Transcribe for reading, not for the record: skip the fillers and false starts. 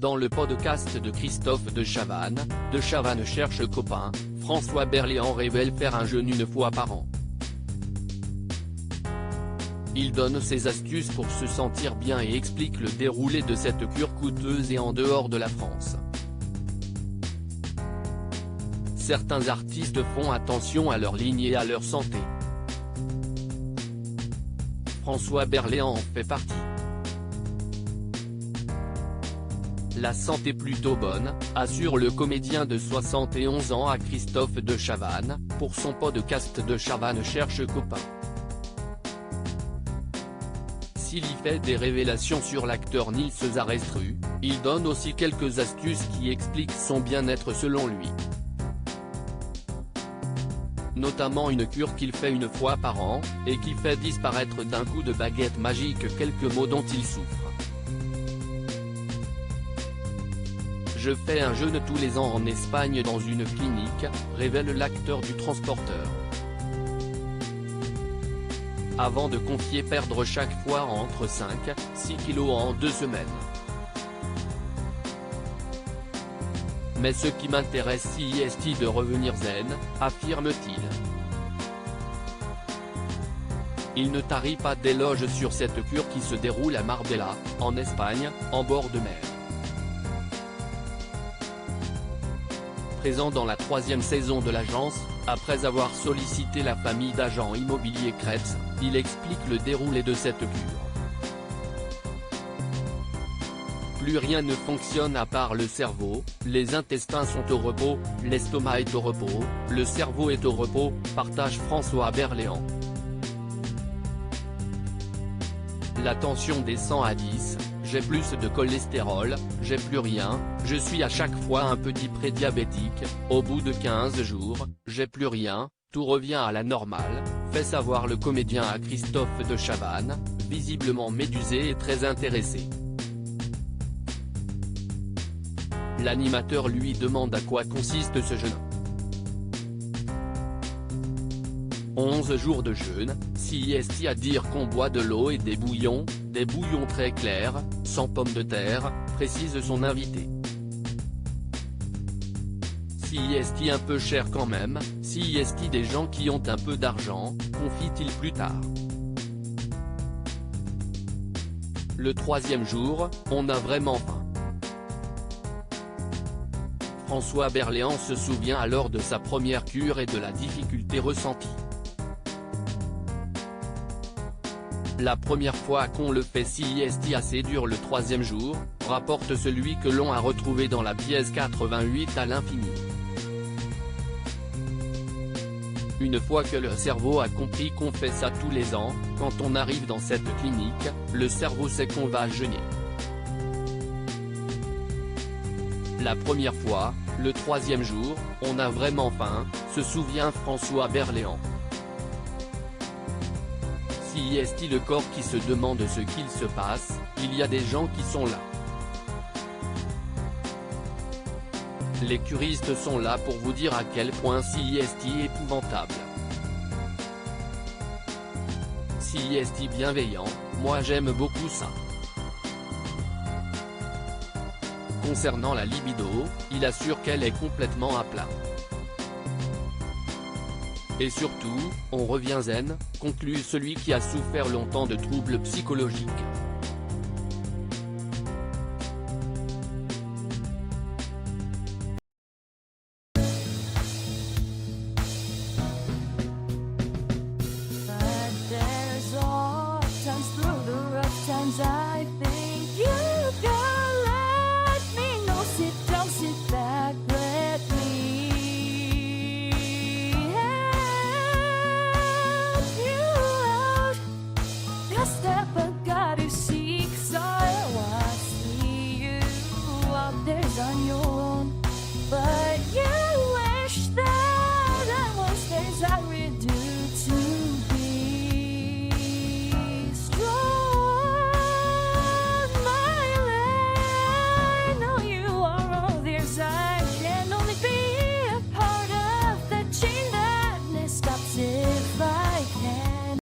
Dans le podcast de Christophe de Chavannes cherche copain, François Berléand révèle faire un jeûne une fois par an. Il donne ses astuces pour se sentir bien et explique le déroulé de cette cure coûteuse et en dehors de la France. Certains artistes font attention à leur ligne et à leur santé. François Berléand en fait partie. La santé plutôt bonne, assure le comédien de 71 ans à Christophe de Chavannes, pour son podcast de Chavannes cherche copain. S'il y fait des révélations sur l'acteur Nils Zarestru, il donne aussi quelques astuces qui expliquent son bien-être selon lui. Notamment une cure qu'il fait une fois par an, et qui fait disparaître d'un coup de baguette magique quelques maux dont il souffre. Je fais un jeûne tous les ans en Espagne dans une clinique, révèle l'acteur du Transporteur. Avant de confier perdre chaque fois entre 5 et 6 kilos en 2 semaines. Mais ce qui m'intéresse c'est de revenir zen, affirme-t-il. Il ne tarit pas d'éloges sur cette cure qui se déroule à Marbella, en Espagne, en bord de mer. Présent dans la 3e saison de l'agence, après avoir sollicité la famille d'agents immobiliers Kretz, il explique le déroulé de cette cure. Plus rien ne fonctionne à part le cerveau, les intestins sont au repos, l'estomac est au repos, le cerveau est au repos, partage François Berléand. La tension descend à 10, j'ai plus de cholestérol, j'ai plus rien, je suis à chaque fois un petit prédiabétique, au bout de 15 jours, j'ai plus rien, tout revient à la normale, fait savoir le comédien à Christophe de Chavannes, visiblement médusé et très intéressé. L'animateur lui demande à quoi consiste ce jeûne. 11 jours de jeûne, c'est à dire qu'on boit de l'eau et des bouillons très clairs, sans pommes de terre, précise son invité. C'est un peu cher quand même, c'est des gens qui ont un peu d'argent, confie-t-il plus tard. Le 3e jour, on a vraiment faim. François Berléand se souvient alors de sa première cure et de la difficulté ressentie. La première fois qu'on le fait c'est assez dur le 3e jour, rapporte celui que l'on a retrouvé dans la pièce 88 à l'infini. Une fois que le cerveau a compris qu'on fait ça tous les ans, quand on arrive dans cette clinique, le cerveau sait qu'on va jeûner. La première fois, le 3e jour, on a vraiment faim, se souvient François Berléand. C'est le corps qui se demande ce qu'il se passe, il y a des gens qui sont là. Les curistes sont là pour vous dire à quel point c'est épouvantable. C'est bienveillant, moi j'aime beaucoup ça. Concernant la libido, il assure qu'elle est complètement à plat. Et surtout, on revient zen, conclut celui qui a souffert longtemps de troubles psychologiques.